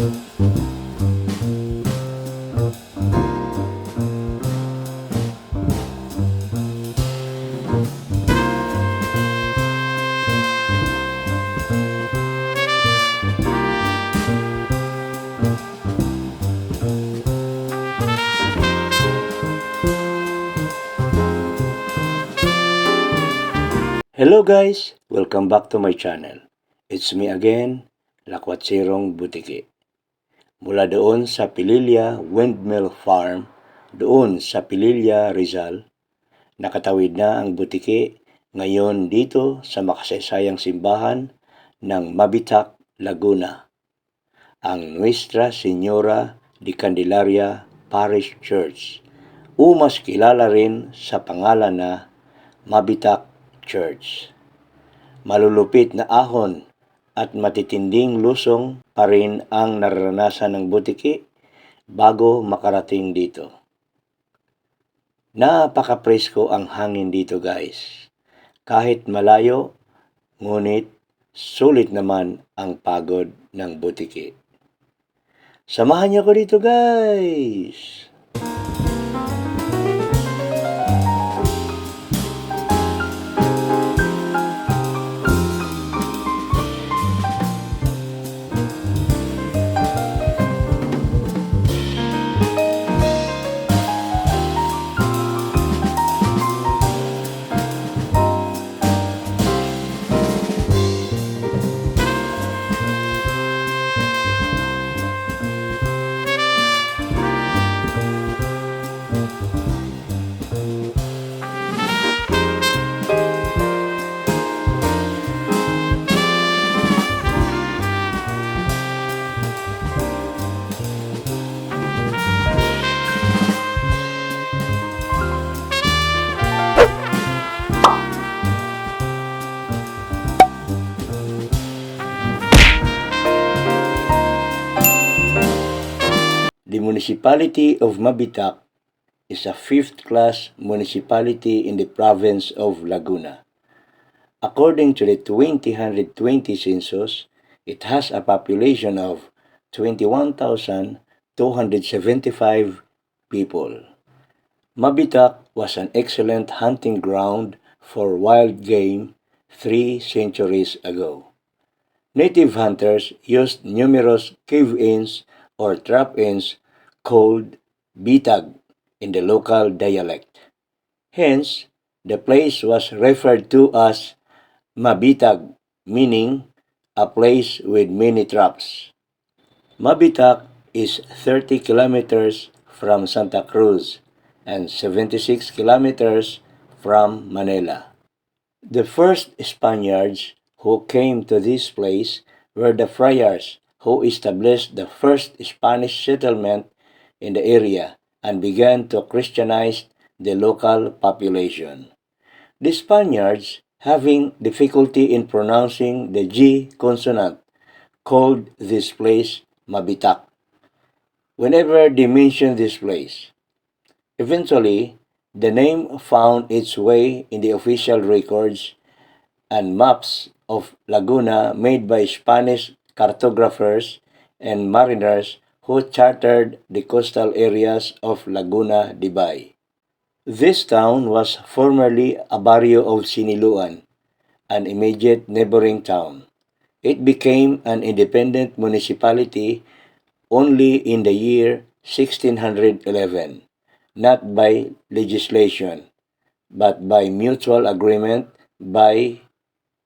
Hello guys! Welcome back to my channel. It's me again, Lakwatsirong Butiki. Mula doon sa Pililla Windmill Farm, doon sa Pililla, Rizal, nakatawid na ang Butiki ngayon dito sa makasaysayang simbahan ng Mabitac, Laguna, ang Nuestra, Señora de Candelaria Parish Church, o mas kilala rin sa pangalan na Mabitac Church. Malulupit na ahon at matitinding lusong pa rin ang nararanasan ng Butiki bago makarating dito. Napaka-presko ang hangin dito guys. Kahit malayo, ngunit sulit naman ang pagod ng Butiki. Samahan niyo ko dito guys! The municipality of Mabitac is a fifth-class municipality in the province of Laguna. According to the 2020 census, it has a population of 21,275 people. Mabitac was an excellent hunting ground for wild game 3 centuries ago. Native hunters used numerous cave-ins or trap-ins called bitag in the local dialect. Hence, the place was referred to as Mabitag, meaning a place with many traps. Mabitac is 30 kilometers from Santa Cruz and 76 kilometers from Manila. The first Spaniards who came to this place were the friars who established the first Spanish settlement in the area and began to Christianize the local population. The Spaniards, having difficulty in pronouncing the G consonant, called this place Mabitac whenever they mentioned this place. Eventually, the name found its way in the official records and maps of Laguna made by Spanish cartographers and mariners who charted the coastal areas of Laguna de Bay. This town was formerly a barrio of Siniluan, an immediate neighboring town. It became an independent municipality only in the year 1611, not by legislation, but by mutual agreement by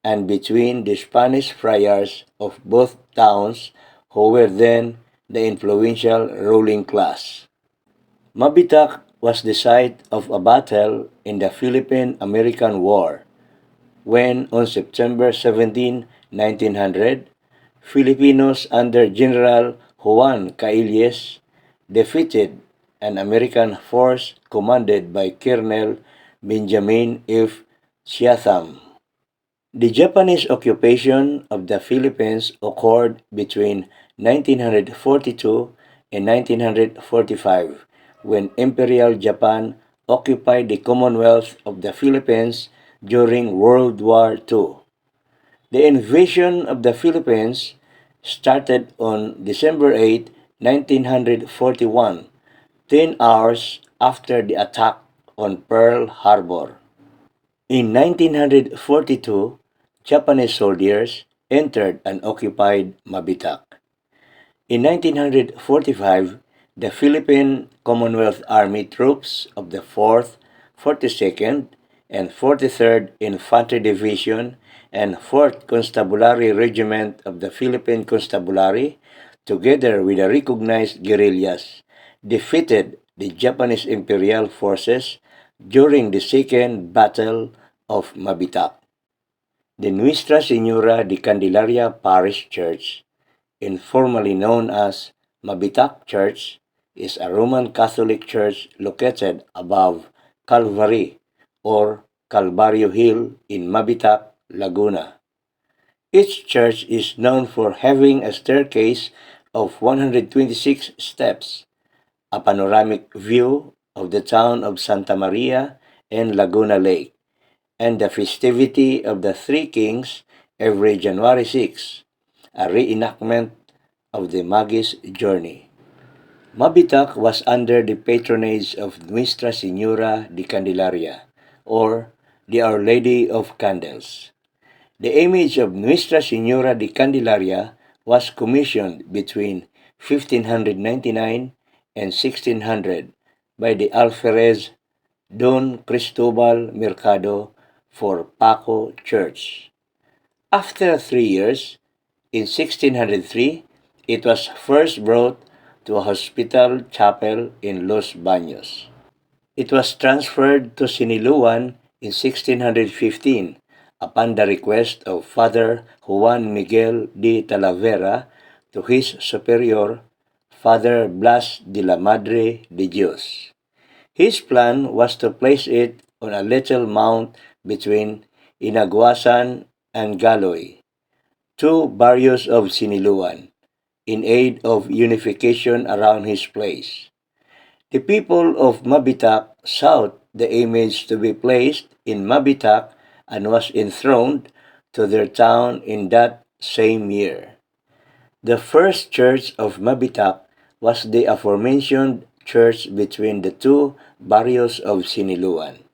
and between the Spanish friars of both towns who were then the influential ruling class. Mabitac was the site of a battle in the Philippine-American War when on September 17, 1900, Filipinos under General Juan Cailles defeated an American force commanded by Colonel Benjamin F. Siatham. The Japanese occupation of the Philippines occurred between 1942 and 1945 when Imperial Japan occupied the Commonwealth of the Philippines during World War II. The invasion of the Philippines started on December 8, 1941, 10 hours after the attack on Pearl Harbor. In 1942, Japanese soldiers entered and occupied Mabitac. In 1945, the Philippine Commonwealth Army troops of the 4th, 42nd, and 43rd Infantry Division and 4th Constabulary Regiment of the Philippine Constabulary, together with the recognized guerrillas, defeated the Japanese Imperial forces during the Second Battle of Mabitac. The Nuestra Señora de Candelaria Parish Church, informally known as Mabitac Church, is a Roman Catholic church located above Calvary or Calvario Hill in Mabitac, Laguna. Each church is known for having a staircase of 126 steps, a panoramic view of the town of Santa Maria and Laguna Lake, and the festivity of the Three Kings every January 6, a reenactment of the Magi's journey. Mabitac was under the patronage of Nuestra Señora de Candelaria, or the Our Lady of Candles. The image of Nuestra Señora de Candelaria was commissioned between 1599 and 1600 by the alferez Don Cristobal Mercado for Paco Church. After 3 years, in 1603, it was first brought to a hospital chapel in Los Baños. It was transferred to Siniluan in 1615 upon the request of Father Juan Miguel de Talavera to his superior, Father Blas de la Madre de Dios. His plan was to place it on a little mount between Inaguasan and Galoy, two barrios of Siniluan, in aid of unification around his place. The people of Mabitac sought the image to be placed in Mabitac and was enthroned to their town in that same year. The first church of Mabitac was the aforementioned church between the two barrios of Siniluan.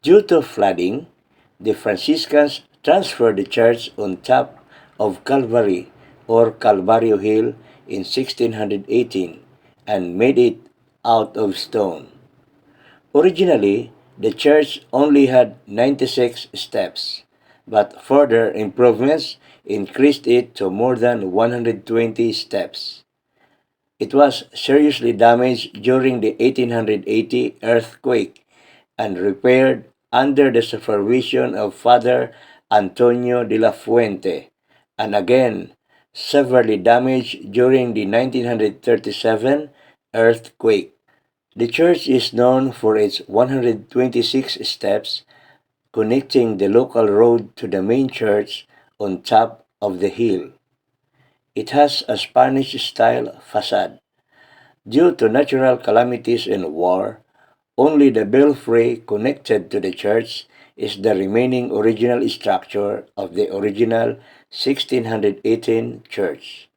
Due to flooding, the Franciscans transferred the church on top of Calvary or Calvario Hill in 1618 and made it out of stone. Originally, the church only had 96 steps, but further improvements increased it to more than 120 steps. It was seriously damaged during the 1880 earthquake and repaired under the supervision of Father Antonio de la Fuente, and again severely damaged during the 1937 earthquake. The church is known for its 126 steps connecting the local road to the main church on top of the hill. It has a Spanish-style facade. Due to natural calamities and war, only the belfry connected to the church is the remaining original structure of the original 1618 church.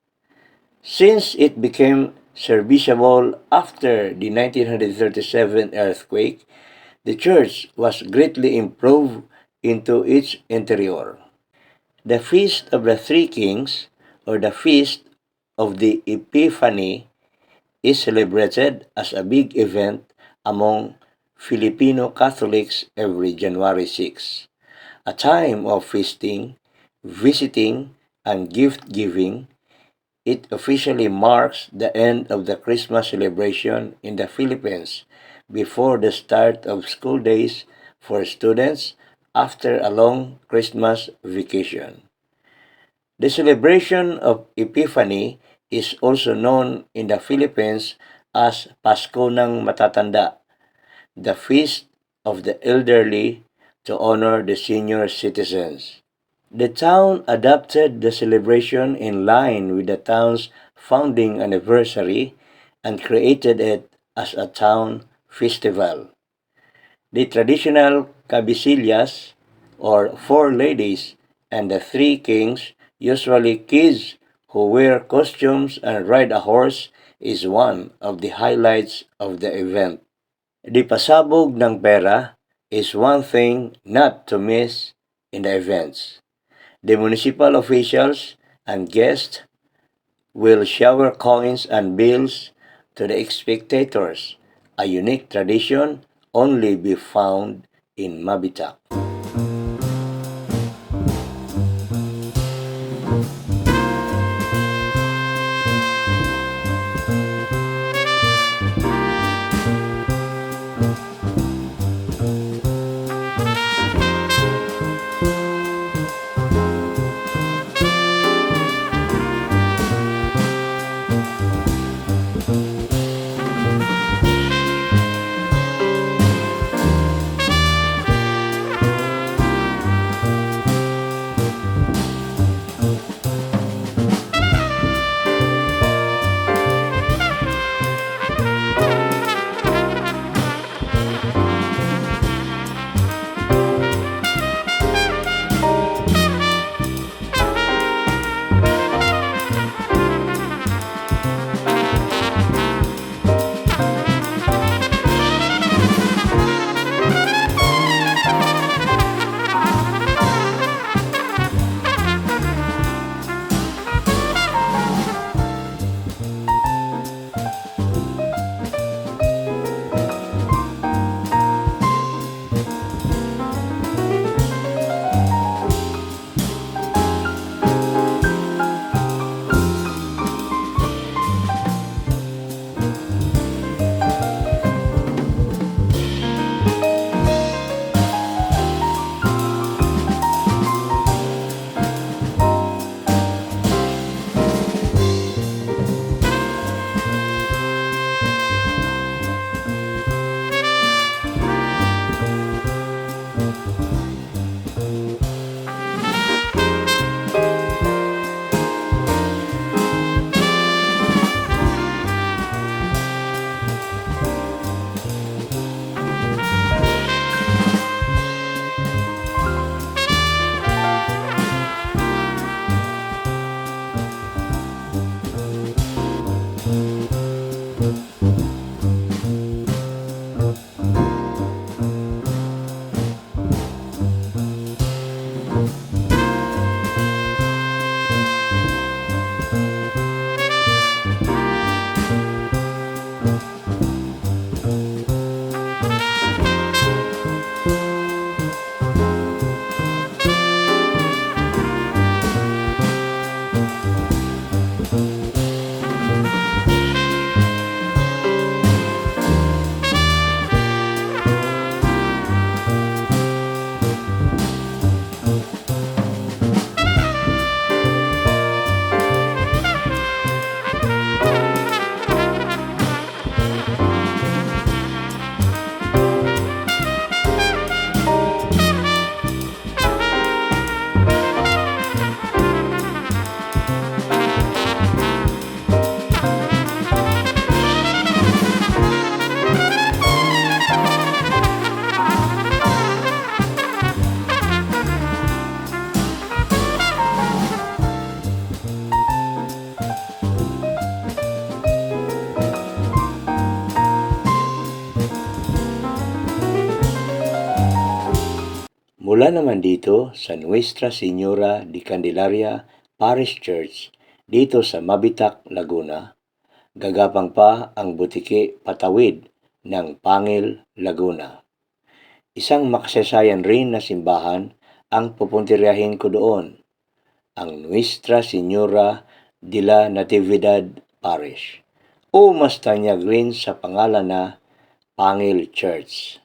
Since it became serviceable after the 1937 earthquake, the church was greatly improved into its interior. The Feast of the Three Kings, or the Feast of the Epiphany, is celebrated as a big event among Filipino Catholics every January 6, a time of feasting, visiting, and gift-giving. It officially marks the end of the Christmas celebration in the Philippines before the start of school days for students after a long Christmas vacation. The celebration of Epiphany is also known in the Philippines as Pasko ng Matatanda, the feast of the elderly to honor the senior citizens. The town adopted the celebration in line with the town's founding anniversary and created it as a town festival. The traditional cabecillas, or four ladies, and the three kings, usually kids who wear costumes and ride a horse is one of the highlights of the event. The pasabog ng pera is one thing not to miss in the events. The municipal officials and guests will shower coins and bills to the spectators, a unique tradition only be found in Mabitac. Mula naman dito sa Nuestra Señora de Candelaria Parish Church dito sa Mabitac, Laguna, gagapang pa ang butiki patawid ng Pangil, Laguna. Isang makasasayan rin na simbahan ang pupuntiryahin ko doon, ang Nuestra Señora de la Natividad Parish, o mas tanyag rin sa pangalan na Pangil Church.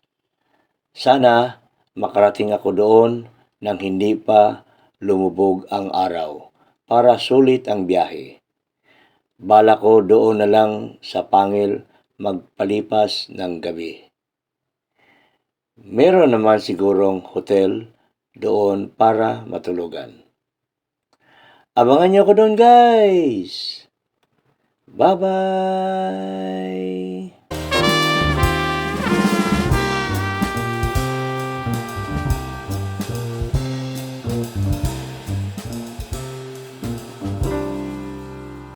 Sana makarating ako doon nang hindi pa lumubog ang araw para sulit ang biyahe. Bala ko doon na lang sa Pangil magpalipas ng gabi. Meron naman sigurong hotel doon para matulugan. Abangan niyo ako doon, guys! Bye-bye!